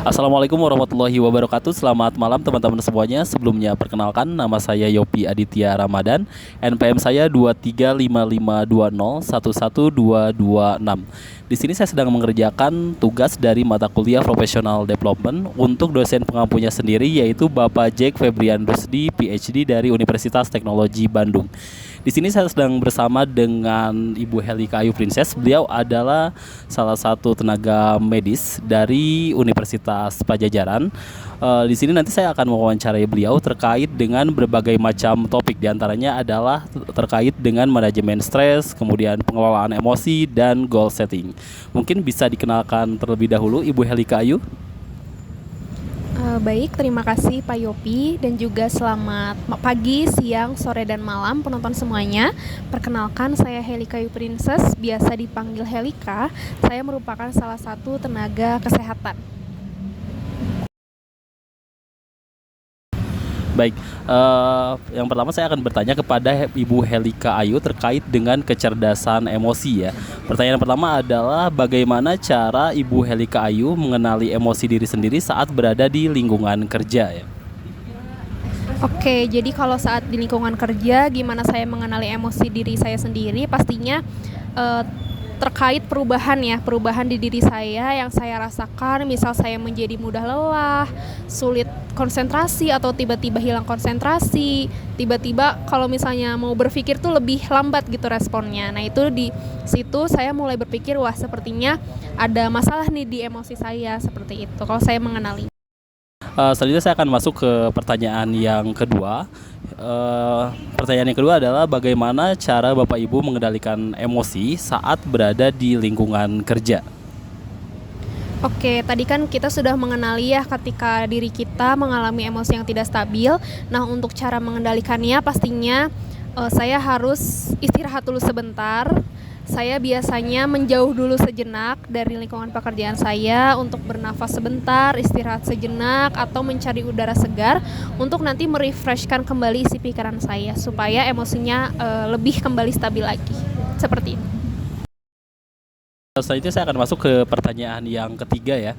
Assalamualaikum warahmatullahi wabarakatuh. Selamat malam teman-teman semuanya. Sebelumnya perkenalkan, nama saya Yopi Aditya Ramadan. NPM saya 23552011226. Di sini saya sedang mengerjakan tugas dari mata kuliah Professional Development untuk dosen pengampunya sendiri, yaitu Bapak Jack Febrian Rusdi, PhD dari Universitas Teknologi Bandung. Di sini saya sedang bersama dengan Ibu Helika Ayu Princess. Beliau adalah salah satu tenaga medis dari Universitas Pajajaran. Di sini nanti saya akan mewawancarai beliau terkait dengan berbagai macam topik. Di antaranya adalah terkait dengan manajemen stres, kemudian pengelolaan emosi, dan goal setting. Mungkin bisa dikenalkan terlebih dahulu Ibu Helika Ayu. Baik, terima kasih Pak Yopi dan juga selamat pagi, siang, sore, dan malam penonton semuanya. Perkenalkan, saya Helika Ayu Princess, biasa dipanggil Helika. Saya merupakan salah satu tenaga kesehatan. Baik, yang pertama saya akan bertanya kepada Ibu Helika Ayu terkait dengan kecerdasan emosi ya. Pertanyaan pertama adalah bagaimana cara Ibu Helika Ayu mengenali emosi diri sendiri saat berada di lingkungan kerja ya? Oke, jadi kalau saat di lingkungan kerja, gimana saya mengenali emosi diri saya sendiri? Pastinya eh, terkait perubahan di diri saya yang saya rasakan, misal saya menjadi mudah lelah, sulit konsentrasi atau tiba-tiba hilang konsentrasi, tiba-tiba kalau misalnya mau berpikir tuh lebih lambat gitu responnya. Nah, itu di situ saya mulai berpikir, wah sepertinya ada masalah nih di emosi saya, seperti itu kalau saya mengenali. Selanjutnya saya akan masuk ke pertanyaan yang kedua. Pertanyaan yang kedua adalah bagaimana cara Bapak Ibu mengendalikan emosi saat berada di lingkungan kerja? Oke, tadi kan kita sudah mengenali ya ketika diri kita mengalami emosi yang tidak stabil. Nah, untuk cara mengendalikannya pastinya saya harus istirahat dulu sebentar. Saya biasanya menjauh dulu sejenak dari lingkungan pekerjaan saya untuk bernafas sebentar, istirahat sejenak, atau mencari udara segar untuk nanti merefreshkan kembali isi pikiran saya supaya emosinya lebih kembali stabil lagi. Seperti itu. Selanjutnya saya akan masuk ke pertanyaan yang ketiga ya.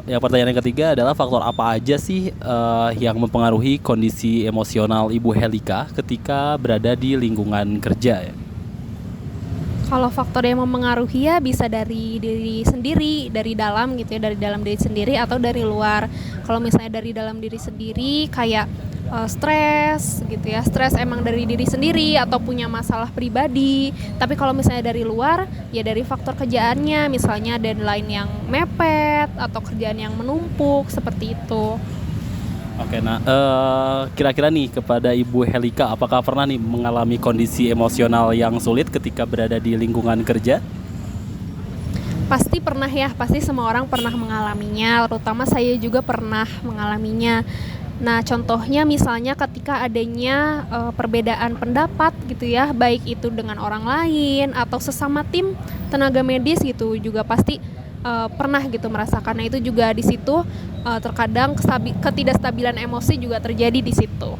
Yang pertanyaan yang ketiga adalah faktor apa aja sih yang mempengaruhi kondisi emosional Ibu Helika ketika berada di lingkungan kerja ya? Kalau faktor yang mempengaruhi ya bisa dari diri sendiri, dari dalam gitu ya, dari dalam diri sendiri atau dari luar. Kalau misalnya dari dalam diri sendiri kayak stres gitu ya, stres emang dari diri sendiri atau punya masalah pribadi. Tapi kalau misalnya dari luar ya dari faktor kerjaannya, misalnya deadline yang mepet atau kerjaan yang menumpuk seperti itu. Oke, nah kira-kira nih kepada Ibu Helika, apakah pernah nih mengalami kondisi emosional yang sulit ketika berada di lingkungan kerja? Pasti pernah ya, pasti semua orang pernah mengalaminya, terutama saya juga pernah mengalaminya. Nah, contohnya misalnya ketika adanya perbedaan pendapat gitu ya, baik itu dengan orang lain atau sesama tim tenaga medis gitu, juga pasti pernah gitu merasakan. Nah, itu juga di situ terkadang ketidakstabilan emosi juga terjadi di situ.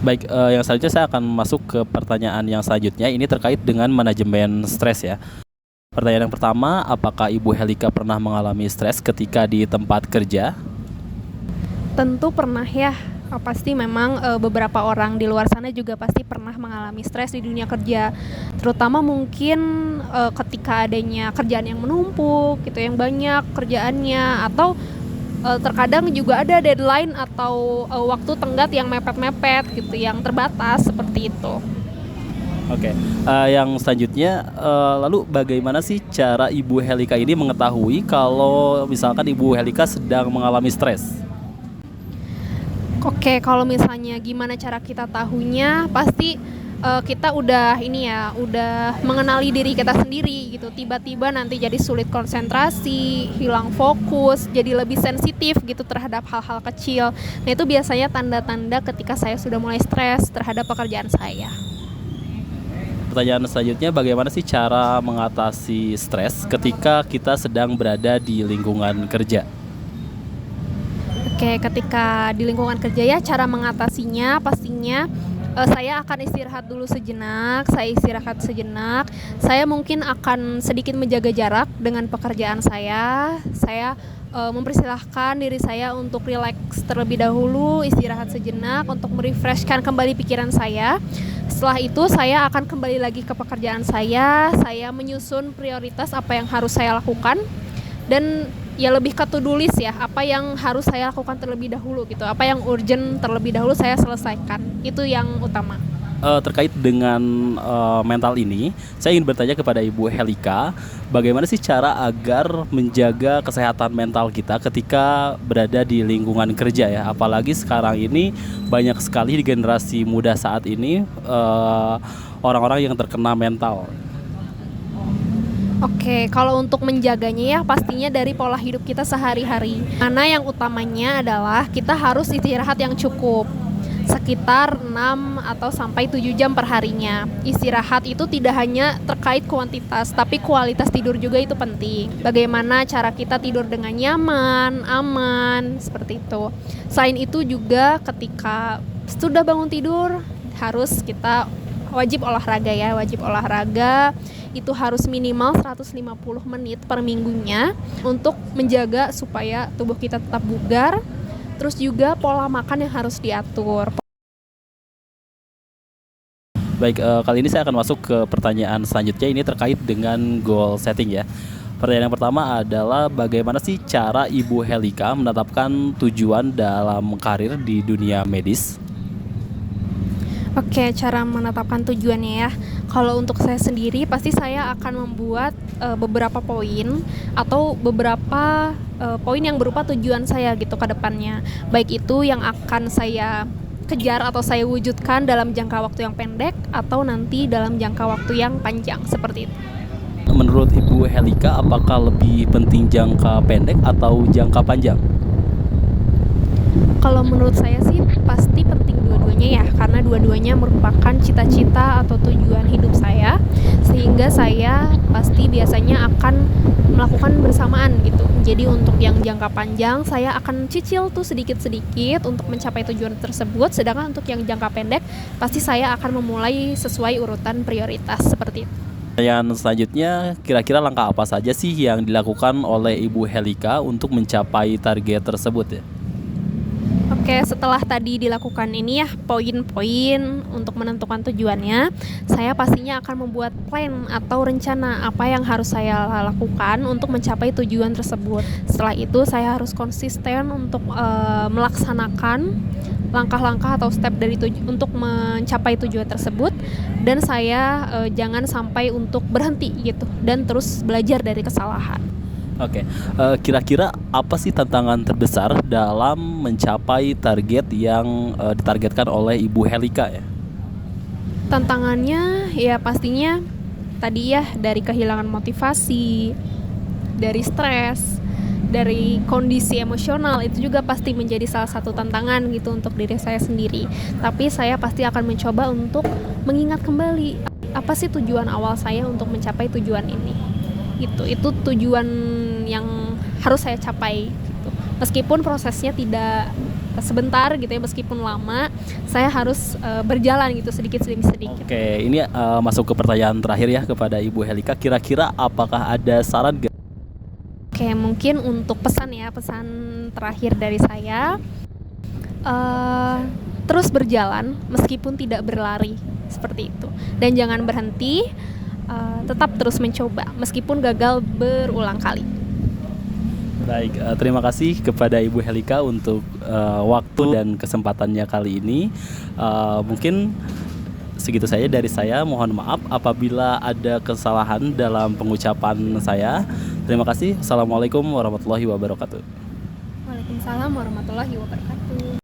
Baik, yang selanjutnya saya akan masuk ke pertanyaan yang selanjutnya. Ini terkait dengan manajemen stres ya. Pertanyaan yang pertama, apakah Ibu Helika pernah mengalami stres ketika di tempat kerja? Tentu pernah ya. Pasti memang beberapa orang di luar sana juga pasti pernah mengalami stres di dunia kerja. Terutama mungkin ketika adanya kerjaan yang menumpuk gitu, yang banyak kerjaannya, atau terkadang juga ada deadline atau waktu tenggat yang mepet-mepet gitu, yang terbatas seperti itu. Oke, yang selanjutnya, lalu bagaimana sih cara Ibu Helika ini mengetahui kalau misalkan Ibu Helika sedang mengalami stres? Oke, kalau misalnya gimana cara kita tahunya, pasti kita udah udah mengenali diri kita sendiri gitu. Tiba-tiba nanti jadi sulit konsentrasi, hilang fokus, jadi lebih sensitif gitu terhadap hal-hal kecil. Nah, itu biasanya tanda-tanda ketika saya sudah mulai stres terhadap pekerjaan saya. Pertanyaan selanjutnya, bagaimana sih cara mengatasi stres ketika kita sedang berada di lingkungan kerja? Oke, ketika di lingkungan kerja ya cara mengatasinya pastinya Saya akan istirahat dulu sejenak. Saya istirahat sejenak. Saya mungkin akan sedikit menjaga jarak dengan pekerjaan saya. Saya mempersilahkan diri saya untuk rileks terlebih dahulu, istirahat sejenak untuk merefreshkan kembali pikiran saya. Setelah itu saya akan kembali lagi ke pekerjaan saya. Saya menyusun prioritas apa yang harus saya lakukan, dan ya lebih ke to-do list ya, apa yang harus saya lakukan terlebih dahulu gitu, apa yang urgent terlebih dahulu saya selesaikan, itu yang utama. Terkait dengan mental ini, saya ingin bertanya kepada Ibu Helika, bagaimana sih cara agar menjaga kesehatan mental kita ketika berada di lingkungan kerja ya, apalagi sekarang ini banyak sekali di generasi muda saat ini orang-orang yang terkena mental. Oke, kalau untuk menjaganya ya pastinya dari pola hidup kita sehari-hari. Mana yang utamanya adalah kita harus istirahat yang cukup, sekitar 6 atau sampai 7 jam per harinya. Istirahat itu tidak hanya terkait kuantitas, tapi kualitas tidur juga itu penting. Bagaimana cara kita tidur dengan nyaman, aman, seperti itu. Selain itu juga ketika sudah bangun tidur, harus kita wajib olahraga ya, wajib olahraga. Itu harus minimal 150 menit per minggunya untuk menjaga supaya tubuh kita tetap bugar. Terus juga pola makan yang harus diatur. Baik, kali ini saya akan masuk ke pertanyaan selanjutnya, ini terkait dengan goal setting ya. Pertanyaan yang pertama adalah bagaimana sih cara Ibu Helika menetapkan tujuan dalam karir di dunia medis? Oke, cara menetapkan tujuannya ya. Kalau untuk saya sendiri, pasti saya akan membuat beberapa poin atau beberapa poin yang berupa tujuan saya gitu ke depannya. Baik itu yang akan saya kejar atau saya wujudkan dalam jangka waktu yang pendek atau nanti dalam jangka waktu yang panjang, seperti itu. Menurut Ibu Helika, apakah lebih penting jangka pendek atau jangka panjang? Kalau menurut saya sih pasti penting dua-duanya ya, karena dua-duanya merupakan cita-cita atau tujuan hidup saya, sehingga saya pasti biasanya akan melakukan bersamaan gitu. Jadi untuk yang jangka panjang saya akan cicil tuh sedikit-sedikit untuk mencapai tujuan tersebut, sedangkan untuk yang jangka pendek pasti saya akan memulai sesuai urutan prioritas, seperti itu. Pertanyaan selanjutnya, kira-kira langkah apa saja sih yang dilakukan oleh Ibu Helika untuk mencapai target tersebut ya? Oke, setelah tadi dilakukan ini ya poin-poin untuk menentukan tujuannya, saya pastinya akan membuat plan atau rencana apa yang harus saya lakukan untuk mencapai tujuan tersebut. Setelah itu saya harus konsisten untuk melaksanakan langkah-langkah atau step dari untuk mencapai tujuan tersebut, dan saya jangan sampai untuk berhenti gitu dan terus belajar dari kesalahan. Oke, kira-kira apa sih tantangan terbesar dalam mencapai target yang ditargetkan oleh Ibu Helika ya? Tantangannya ya pastinya tadi ya, dari kehilangan motivasi, dari stres, dari kondisi emosional, itu juga pasti menjadi salah satu tantangan gitu untuk diri saya sendiri. Tapi saya pasti akan mencoba untuk mengingat kembali apa sih tujuan awal saya untuk mencapai tujuan ini. Itu tujuan yang harus saya capai gitu. Meskipun prosesnya tidak sebentar gitu ya, meskipun lama, saya harus berjalan gitu sedikit demi sedikit. Oke, ini masuk ke pertanyaan terakhir ya kepada Ibu Helika. Kira-kira apakah ada saran Oke, mungkin untuk pesan terakhir dari saya, terus berjalan meskipun tidak berlari, seperti itu. Dan jangan berhenti, tetap terus mencoba meskipun gagal berulang kali. Baik, terima kasih kepada Ibu Helika untuk waktu dan kesempatannya kali ini. Mungkin segitu saja dari saya. Mohon maaf apabila ada kesalahan dalam pengucapan saya. Terima kasih. Assalamualaikum warahmatullahi wabarakatuh. Waalaikumsalam warahmatullahi wabarakatuh.